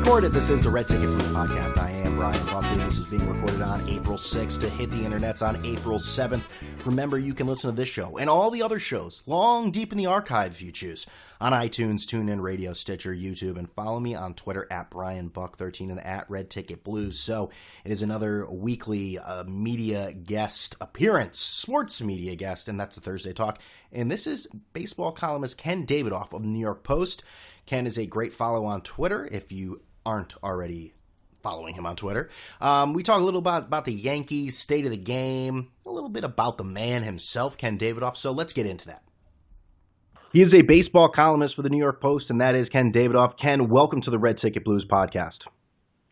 recorded. This is the Red Ticket Blues Podcast. I am Brian Buckley. This is being recorded on April 6th to hit the internets on April 7th. Remember, you can listen to this show and all the other shows long deep in the archive if you choose on iTunes, TuneIn Radio, Stitcher, YouTube, and follow me on Twitter at BrianBuck13 and at Red Ticket Blues. So it is another weekly media guest appearance, sports media guest, and that's the Thursday Talk. And this is baseball columnist Ken Davidoff of the New York Post. Ken is a great follow on Twitter if you aren't already following him on Twitter. We talk a little about the Yankees, state of the game, a little bit about the man himself, Ken Davidoff. So let's get into that. He is a baseball columnist for the New York Post, and that is Ken Davidoff. Ken, welcome to the Red Ticket Blues Podcast.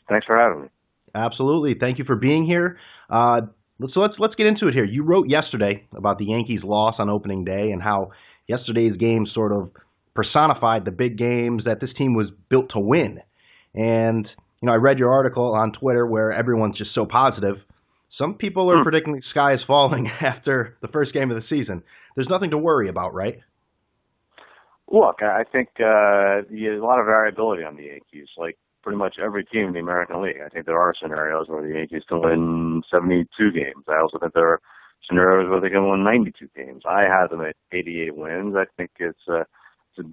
Thanks for having me. Absolutely. Thank you for being here. So let's get into it here. You wrote yesterday about the Yankees' loss on opening day and how yesterday's game sort of personified the big games that this team was built to win. And, you know, I read your article on Twitter where everyone's just so positive. Some people are predicting the sky is falling after the first game of the season. There's nothing to worry about, right? Look, I think there's a lot of variability on the Yankees, like pretty much every team in the American League. I think there are scenarios where the Yankees can win 72 games. I also think there are scenarios where they can win 92 games. I have them at 88 wins. I think it's a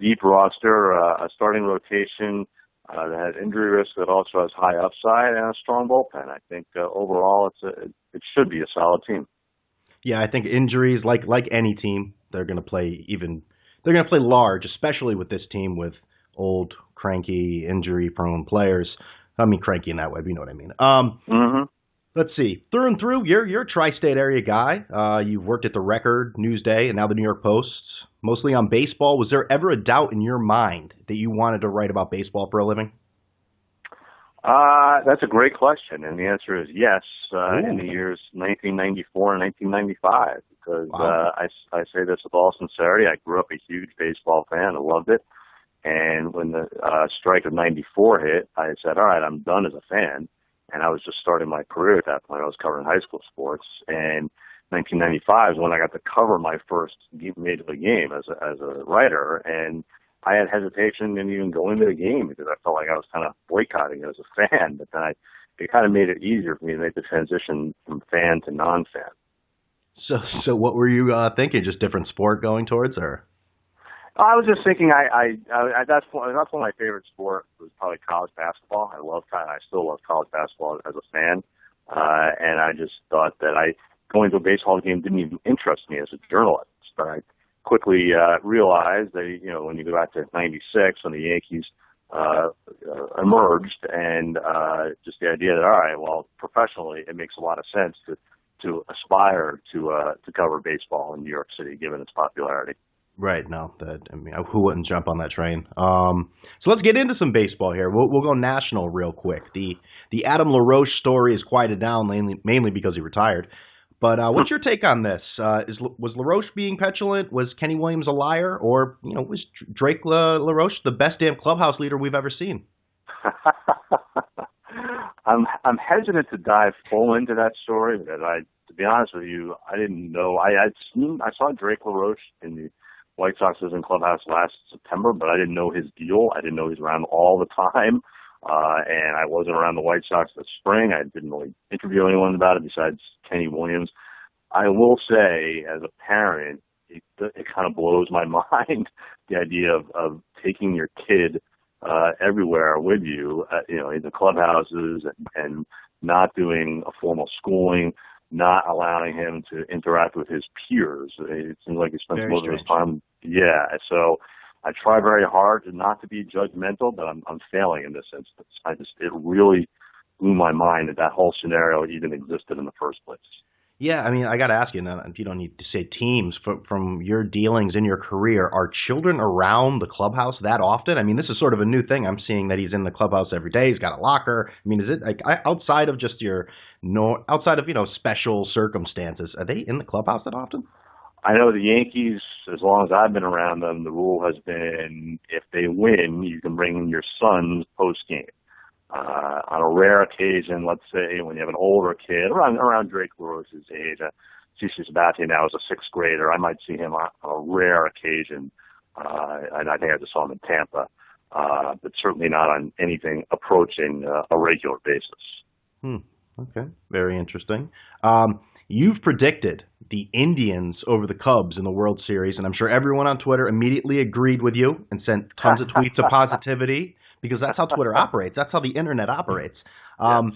deep roster, a starting rotation that has injury risk that also has high upside, and a strong bullpen. I think overall it should be a solid team. Yeah, I think injuries, like any team, they're going to play large, especially with this team with old, cranky, injury-prone players. I mean, cranky in that way, but you know what I mean. Let's see. Through and through, you're a tri-state area guy. You've worked at the Record, Newsday, and now the New York Post, mostly on baseball. Was there ever a doubt in your mind that you wanted to write about baseball for a living? That's a great question, and the answer is yes, in the years 1994 and 1995, because I say this with all sincerity. I grew up a huge baseball fan. I loved it. And when the strike of 94 hit, I said, all right, I'm done as a fan. And I was just starting my career at that point. I was covering high school sports. And 1995 is when I got to cover my first major league game as a writer. And I had hesitation in even going to the game because I felt like I was kind of boycotting it as a fan. But then it kind of made it easier for me to make the transition from fan to non-fan. So what were you thinking? Just different sport going towards, or? I was just thinking. That's one of my favorite sports was probably college basketball. I still love college basketball as a fan, and I just thought that going to a baseball game didn't even interest me as a journalist. But I quickly realized that when you go back to '96 when the Yankees emerged, and just the idea that all right, well, professionally it makes a lot of sense to aspire to cover baseball in New York City given its popularity. Right. No, who wouldn't jump on that train? So let's get into some baseball here. We'll go national real quick. The Adam LaRoche story is quieted down mainly because he retired. But what's your take on this? Was LaRoche being petulant? Was Kenny Williams a liar? Or was Drake LaRoche the best damn clubhouse leader we've ever seen? I'm hesitant to dive full into that story because to be honest with you, I didn't know. I saw Drake LaRoche in the White Sox's in clubhouse last September, but I didn't know his deal. I didn't know he was around all the time, and I wasn't around the White Sox this spring. I didn't really interview anyone about it besides Kenny Williams. I will say, as a parent, it kind of blows my mind, the idea of taking your kid everywhere with you, in the clubhouses and not doing a formal schooling, not allowing him to interact with his peers. It seems like he spends most of his time. Yeah. So I try very hard not to be judgmental, but I'm failing in this instance. It really blew my mind that whole scenario even existed in the first place. Yeah, I mean, I got to ask you, if you don't need to say teams, from your dealings in your career, are children around the clubhouse that often? I mean, this is sort of a new thing. I'm seeing that he's in the clubhouse every day. He's got a locker. I mean, is it like outside of just special circumstances, are they in the clubhouse that often? I know the Yankees, as long as I've been around them, the rule has been if they win, you can bring in your sons post-game. On a rare occasion, let's say when you have an older kid, around Drake LaRoche's age, CC Sabathia now is a sixth grader, I might see him on a rare occasion, and I think I just saw him in Tampa. but certainly not on anything approaching a regular basis. Okay, very interesting. You've predicted the Indians over the Cubs in the World Series, and I'm sure everyone on Twitter immediately agreed with you and sent tons of tweets of positivity, because that's how Twitter operates. That's how the internet operates. Yes.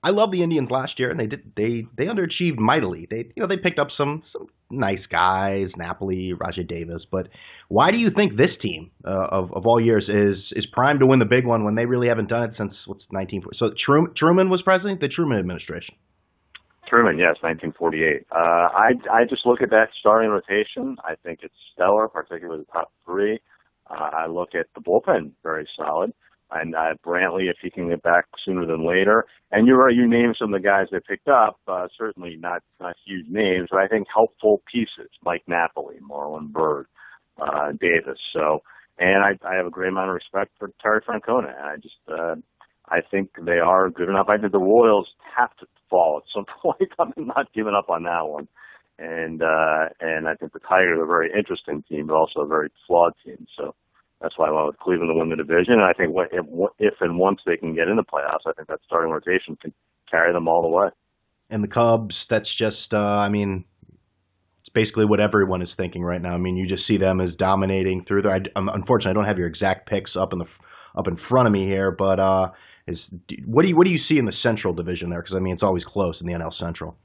I love the Indians last year, and they underachieved mightily. They picked up some nice guys, Napoli, Rajay Davis. But why do you think this team of all years is primed to win the big one when they really haven't done it since 1940? So Truman was president, the Truman administration. Truman, yes, 1948. I just look at that starting rotation. I think it's stellar, particularly the top three. I look at the bullpen, very solid. And Brantley, if he can get back sooner than later. And you're right, you named some of the guys they picked up, certainly not huge names, but I think helpful pieces, Mike Napoli, Marlon Byrd, Davis. So, and I have a great amount of respect for Terry Francona. And I think they are good enough. I think the Royals have to fall at some point. I'm not giving up on that one. And I think the Tigers are a very interesting team, but also a very flawed team. So that's why I went with Cleveland to win the division. And I think if and once they can get in the playoffs, I think that starting rotation can carry them all the way. And the Cubs, that's just, it's basically what everyone is thinking right now. I mean, you just see them as dominating through there. Unfortunately, I don't have your exact picks up in front of me here, but what do you see in the Central Division there? Because I mean, it's always close in the NL Central.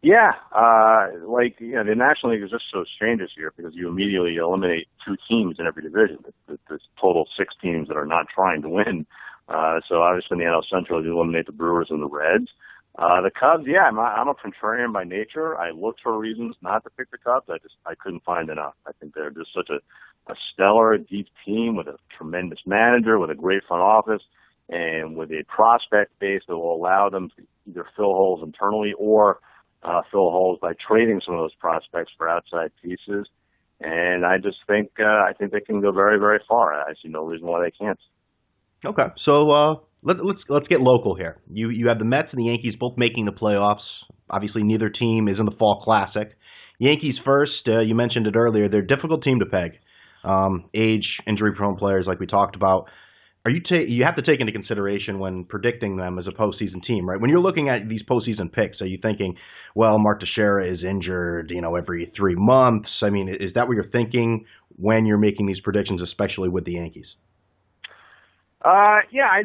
Yeah, the National League is just so strange this year because you immediately eliminate two teams in every division. There's total 6 teams that are not trying to win. So obviously in the NL Central, you eliminate the Brewers and the Reds. The Cubs, yeah, I'm a contrarian by nature. I looked for reasons not to pick the Cubs. I couldn't find enough. I think they're just such a stellar, deep team with a tremendous manager, with a great front office, and with a prospect base that will allow them to either fill holes internally or fill holes by trading some of those prospects for outside pieces. And I just think they can go very, very far. I see no reason why they can't. Okay, so let's get local here. You have the Mets and the Yankees both making the playoffs. Obviously, neither team is in the Fall Classic. Yankees first. You mentioned it earlier. They're a difficult team to peg. Age, injury-prone players, like we talked about. You have to take into consideration when predicting them as a postseason team, right? When you're looking at these postseason picks, are you thinking, well, Mark Teixeira is injured, every 3 months? I mean, is that what you're thinking when you're making these predictions, especially with the Yankees? Yeah, I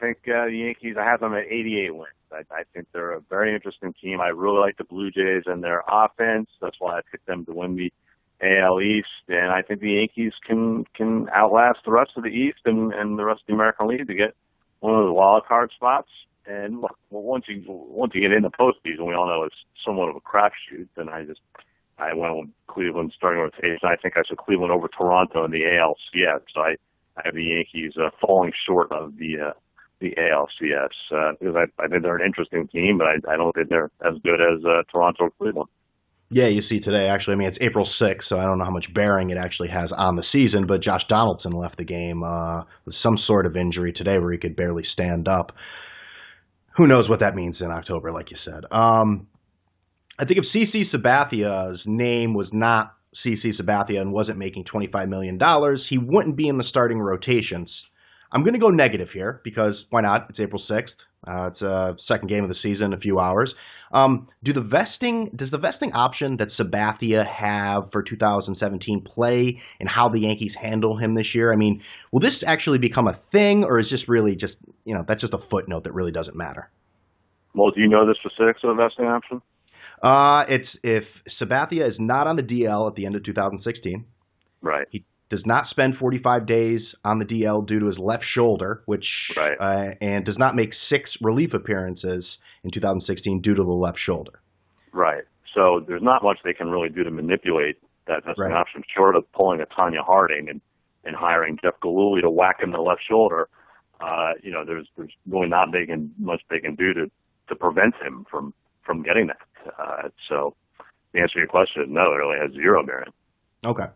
think the Yankees, I have them at 88 wins. I think they're a very interesting team. I really like the Blue Jays and their offense. That's why I picked them to win the AL East, and I think the Yankees can outlast the rest of the East and the rest of the American League to get one of the wild card spots. And look, once you get in the postseason, we all know it's somewhat of a crapshoot. Then I went with Cleveland starting rotation. I think I said Cleveland over Toronto in the ALCS. So I have the Yankees falling short of the ALCS because I think they're an interesting team, but I don't think they're as good as Toronto or Cleveland. Yeah, you see today, actually, I mean, it's April 6th, so I don't know how much bearing it actually has on the season, but Josh Donaldson left the game with some sort of injury today where he could barely stand up. Who knows what that means in October, like you said. I think if CC Sabathia's name was not CC Sabathia and wasn't making $25 million, he wouldn't be in the starting rotations. I'm going to go negative here because why not? It's April 6th. It's a second game of the season, a few hours. Does the vesting option that Sabathia have for 2017 play in how the Yankees handle him this year? I mean, will this actually become a thing, or is this really just, that's just a footnote that really doesn't matter? Well, do you know the specifics of the vesting option? It's if Sabathia is not on the DL at the end of 2016. Right. He does not spend 45 days on the DL due to his left shoulder, and does not make 6 relief appearances in 2016 due to the left shoulder. Right. So there's not much they can really do to manipulate that vesting option, short of pulling a Tanya Harding and hiring Jeff Galooly to whack him in the left shoulder. There's really not much they can do to prevent him from getting that. So the answer to your question is no, it really has zero bearing. Okay.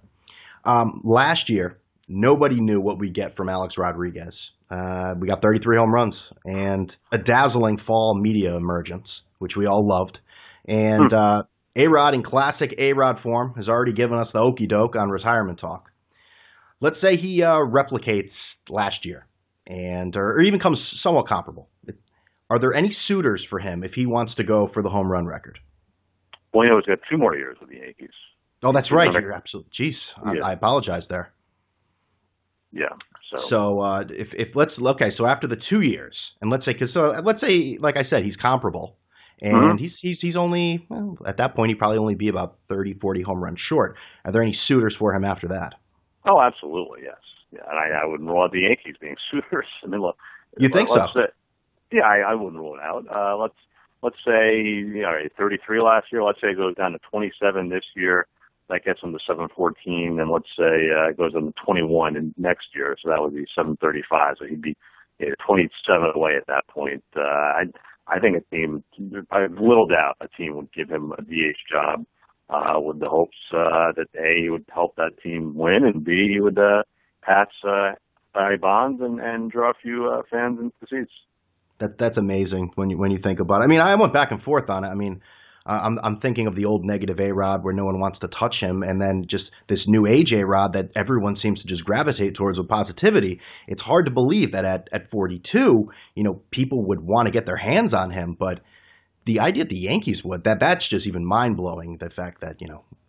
Last year, nobody knew what we'd get from Alex Rodriguez. We got 33 home runs and a dazzling fall media emergence, which we all loved. And A-Rod in classic A-Rod form has already given us the okey-doke on retirement talk. let's say he replicates last year, and or even comes somewhat comparable. Are there any suitors for him if he wants to go for the home run record? Well, he's got 2 more years with the Yankees. Oh, that's right. You're absolutely. Jeez, Yeah. I apologize there. Yeah. So if let's so after the 2 years, and let's say like I said, he's comparable, and he's only at that point he'd probably only be about 30, 40 home runs short. Are there any suitors for him after that? Oh, absolutely, yes. Yeah, and I wouldn't rule out the Yankees being suitors. I mean, look. You think so? Yeah, I wouldn't rule it out. Let's say 33 last year. Let's say it goes down to 27 this year. That gets him to 714, and let's say it goes on to 21 in next year. So that would be 735. So he'd be 27 away at that point. I think a team, I have little doubt, a team would give him a DH job with the hopes that A, he would help that team win, and B, he would pass Barry Bonds and draw a few fans into the seats. That's amazing when you think about it. I mean, I went back and forth on it. I mean, I'm thinking of the old negative A-Rod where no one wants to touch him, and then just this new age A-Rod that everyone seems to just gravitate towards with positivity. It's hard to believe that at 42, people would want to get their hands on him, but the idea that the Yankees would, that's just even mind-blowing, the fact that,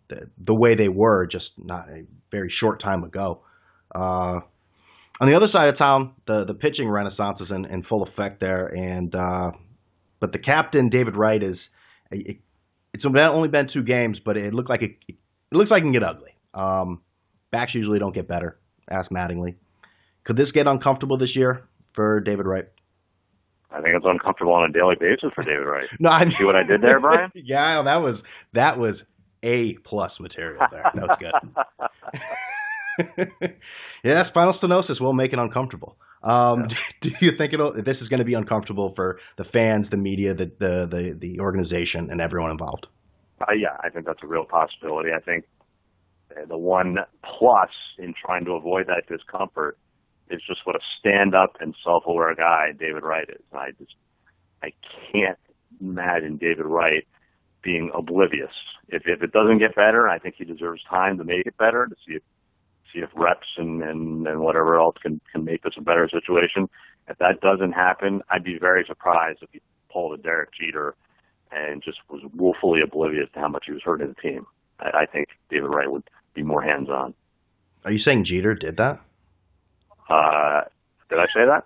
the way they were just not a very short time ago. On the other side of town, the pitching renaissance is in full effect there, and but the captain, David Wright, it's only been 2 games, but it looks like it can get ugly. Backs usually don't get better. Ask Mattingly. Could this get uncomfortable this year for David Wright? I think it's uncomfortable on a daily basis for David Wright. No, see what I did there, Brian? Yeah, that was A+ material there. That was good. Yeah, spinal stenosis will make it uncomfortable. Do you think this is going to be uncomfortable for the fans, the media, the organization, and everyone involved? Yeah, I think that's a real possibility. I think the one plus in trying to avoid that discomfort is just what a stand-up and self-aware guy David Wright is. I can't imagine David Wright being oblivious. If it doesn't get better, I think he deserves time to make it better, to see if reps and whatever else can make this a better situation. If that doesn't happen, I'd be very surprised if he pulled a Derek Jeter and just was woefully oblivious to how much he was hurting the team. I think David Wright would be more hands-on. Are you saying Jeter did that? Did I say that?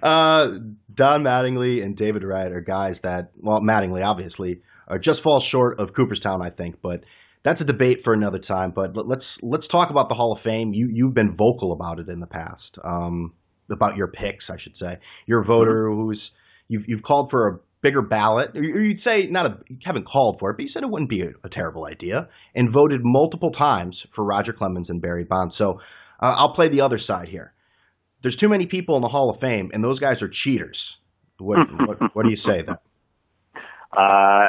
Don Mattingly and David Wright are guys that, well, Mattingly obviously just falls short of Cooperstown, I think, but that's a debate for another time. But let's talk about the Hall of Fame. You've been vocal about it in the past, about your picks, I should say. You're a voter you've called for a bigger ballot, or you'd say you haven't called for it, but you said it wouldn't be a terrible idea, and voted multiple times for Roger Clemens and Barry Bonds. So I'll play the other side here. There's too many people in the Hall of Fame, and those guys are cheaters. What do you say then?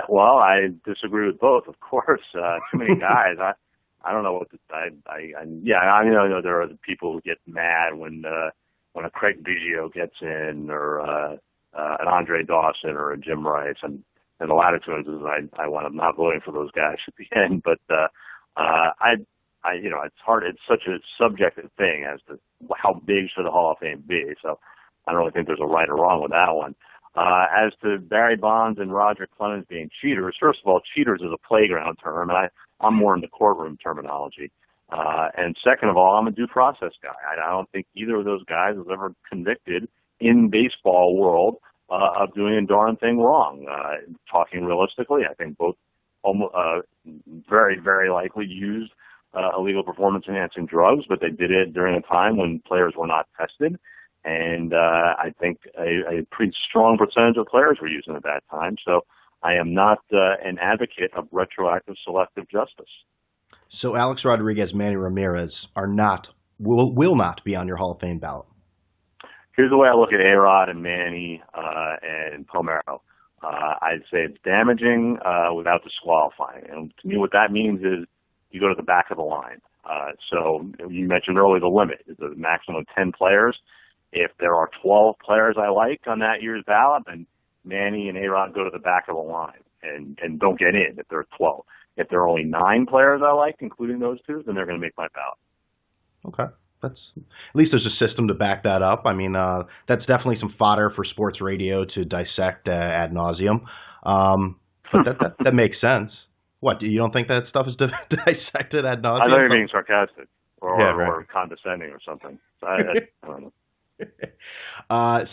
Well, I disagree with both, of course. Too many guys. I don't know what to say. I know there are the people who get mad when a Craig Biggio gets in, or an Andre Dawson or a Jim Rice, and the latitudes is I want not voting for those guys at the end. But it's hard. It's such a subjective thing as to how big should the Hall of Fame be. So I don't really think there's a right or wrong with that one. As to Barry Bonds and Roger Clemens being cheaters, first of all, cheaters is a playground term, and I'm more into courtroom terminology. And second of all, I'm a due process guy. I don't think either of those guys was ever convicted in baseball world of doing a darn thing wrong. Talking realistically, I think both very, very likely used illegal performance-enhancing drugs, but they did it during a time when players were not tested. And I think a pretty strong percentage of players were using at that time. So I am not an advocate of retroactive selective justice. So Alex Rodriguez, Manny Ramirez will not be on your Hall of Fame ballot. Here's the way I look at A-Rod and Manny and Palmeiro. I'd say it's damaging without disqualifying. And to me, what that means is you go to the back of the line. So you mentioned earlier the limit is a maximum of 10 players. If there are 12 players I like on that year's ballot, then Manny and A-Rod go to the back of the line and don't get in if there are 12. If there are only 9 players I like, including those 2, then they're going to make my ballot. Okay. At least there's a system to back that up. I mean, that's definitely some fodder for sports radio to dissect ad nauseum. But that makes sense. What, you don't think that stuff is dissected ad nauseum? I know you're being sarcastic or condescending or something. So I don't know.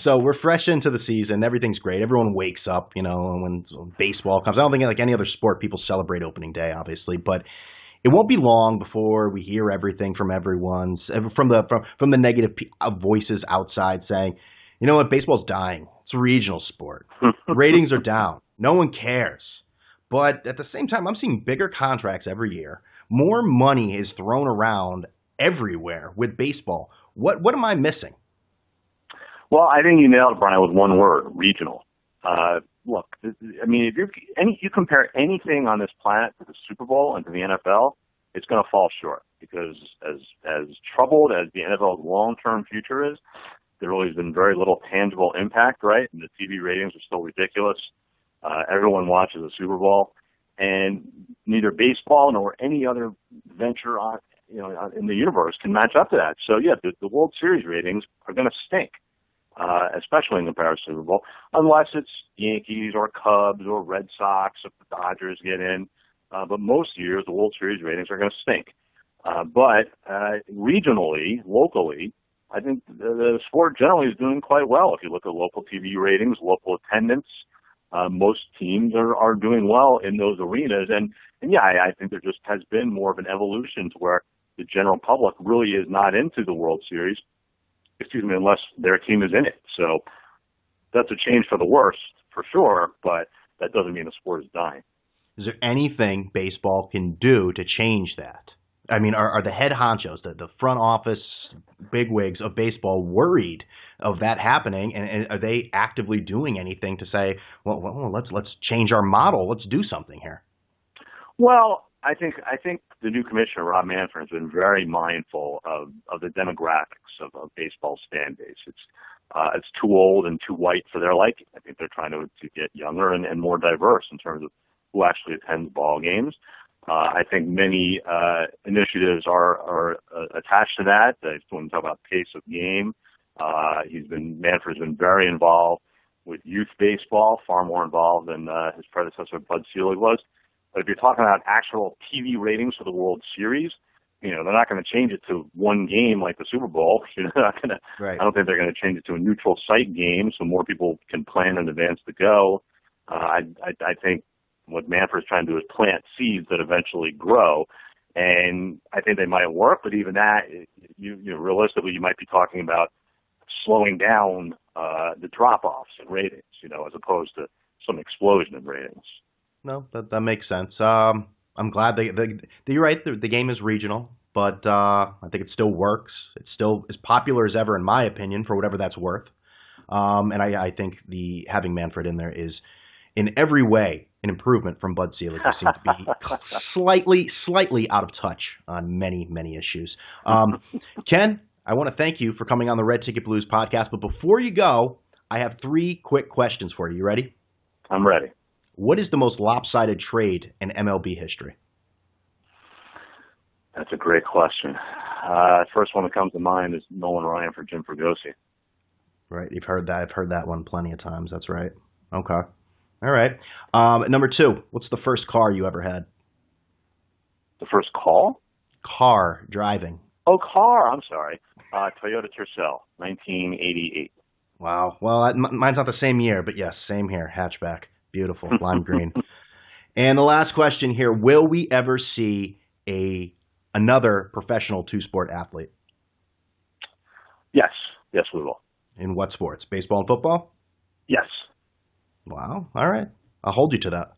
So we're fresh into the season. Everything's great. Everyone wakes up, when baseball comes. I don't think like any other sport people celebrate opening day, obviously, but it won't be long before we hear everything from from the negative voices outside saying, you know what, baseball's dying. It's a regional sport. Ratings are down. No one cares. But at the same time, I'm seeing bigger contracts every year. More money is thrown around everywhere with baseball. What am I missing? Well, I think you nailed it, Brian, with one word: regional. Look, I mean, if you compare anything on this planet to the Super Bowl and to the NFL, it's going to fall short because as troubled as the NFL's long-term future is, there really has been very little tangible impact, right? And the TV ratings are still ridiculous. Everyone watches the Super Bowl, and neither baseball nor any other venture in the universe can match up to that. So yeah, the World Series ratings are going to stink. Especially in comparison to the Super Bowl, unless it's Yankees or Cubs or Red Sox if the Dodgers get in. But most years, the World Series ratings are going to stink. But regionally, locally, I think the sport generally is doing quite well. If you look at local TV ratings, local attendance, most teams are doing well in those arenas. And yeah, I think there just has been more of an evolution to where the general public really is not into the World Series, unless their team is in it. So that's a change for the worse, for sure, but that doesn't mean the sport is dying. Is there anything baseball can do to change that? I mean, are the head honchos, the front office bigwigs of baseball worried of that happening, and are they actively doing anything to say, well, let's change our model, let's do something here? Well, I think the new commissioner, Rob Manfred, has been very mindful of the demographics of baseball's fan base. It's too old and too white for their liking. I think they're trying to get younger and more diverse in terms of who actually attends ball games. I think many initiatives are attached to that. When we talk about pace of game, Manfred's been very involved with youth baseball, far more involved than his predecessor Bud Selig was. But if you're talking about actual TV ratings for the World Series, they're not going to change it to one game like the Super Bowl. They're not going to. Right. I don't think they're going to change it to a neutral site game so more people can plan in advance to go. I think what Manfred's trying to do is plant seeds that eventually grow, and I think they might work. But even that, realistically, you might be talking about slowing down the drop-offs in ratings, as opposed to some explosion in ratings. No, that makes sense. I'm glad you're right. The game is regional, but I think it still works. It's still as popular as ever, in my opinion, for whatever that's worth. And I think having Manfred in there is, in every way, an improvement from Bud Selig, who seems to be slightly out of touch on many, many issues. Ken, I want to thank you for coming on the Red Ticket Blues podcast. But before you go, I have 3 quick questions for you. You ready? I'm ready. What is the most lopsided trade in MLB history? That's a great question. First one that comes to mind is Nolan Ryan for Jim Fregosi. Right, you've heard that. I've heard that one plenty of times. That's right. Okay. All right. Number 2, what's the first car you ever had? The first call? Car, driving. Oh, car. I'm sorry. Toyota Tercel, 1988. Wow. Well, mine's not the same year, but yes, same here. Hatchback. Beautiful. Lime green. And the last question here, will we ever see another professional 2-sport athlete? Yes. Yes, we will. In what sports? Baseball and football? Yes. Wow. All right. I'll hold you to that.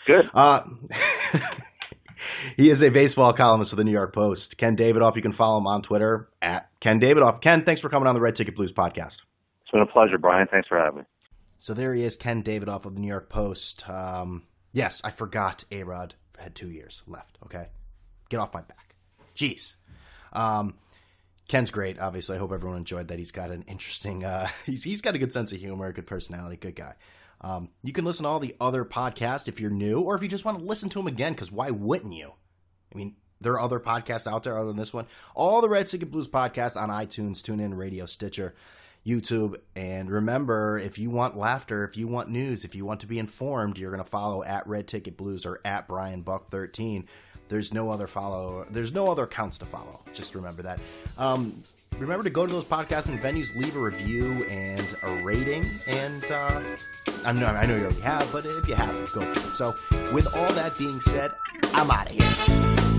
Good. He is a baseball columnist for the New York Post. Ken Davidoff. You can follow him on Twitter at Ken Davidoff. Ken, thanks for coming on the Red Ticket Blues podcast. It's been a pleasure, Brian. Thanks for having me. So there he is, Ken Davidoff of the New York Post. Yes, I forgot A-Rod had 2 years left, okay? Get off my back. Jeez. Ken's great, obviously. I hope everyone enjoyed that. He's got an interesting he's got a good sense of humor, a good personality, good guy. You can listen to all the other podcasts if you're new, or if you just want to listen to them again, because why wouldn't you? I mean, there are other podcasts out there other than this one. All the Red Ticket Blues podcasts on iTunes, TuneIn, Radio, Stitcher, YouTube. And remember, if you want laughter, if you want news, if you want to be informed, you're going to follow at Red Ticket Blues or at BrianBuck13. There's no other accounts to follow. Just remember that. Remember to go to those podcasting venues, leave a review and a rating. And I know you already have, but if you haven't, go for it. So with all that being said, I'm out of here.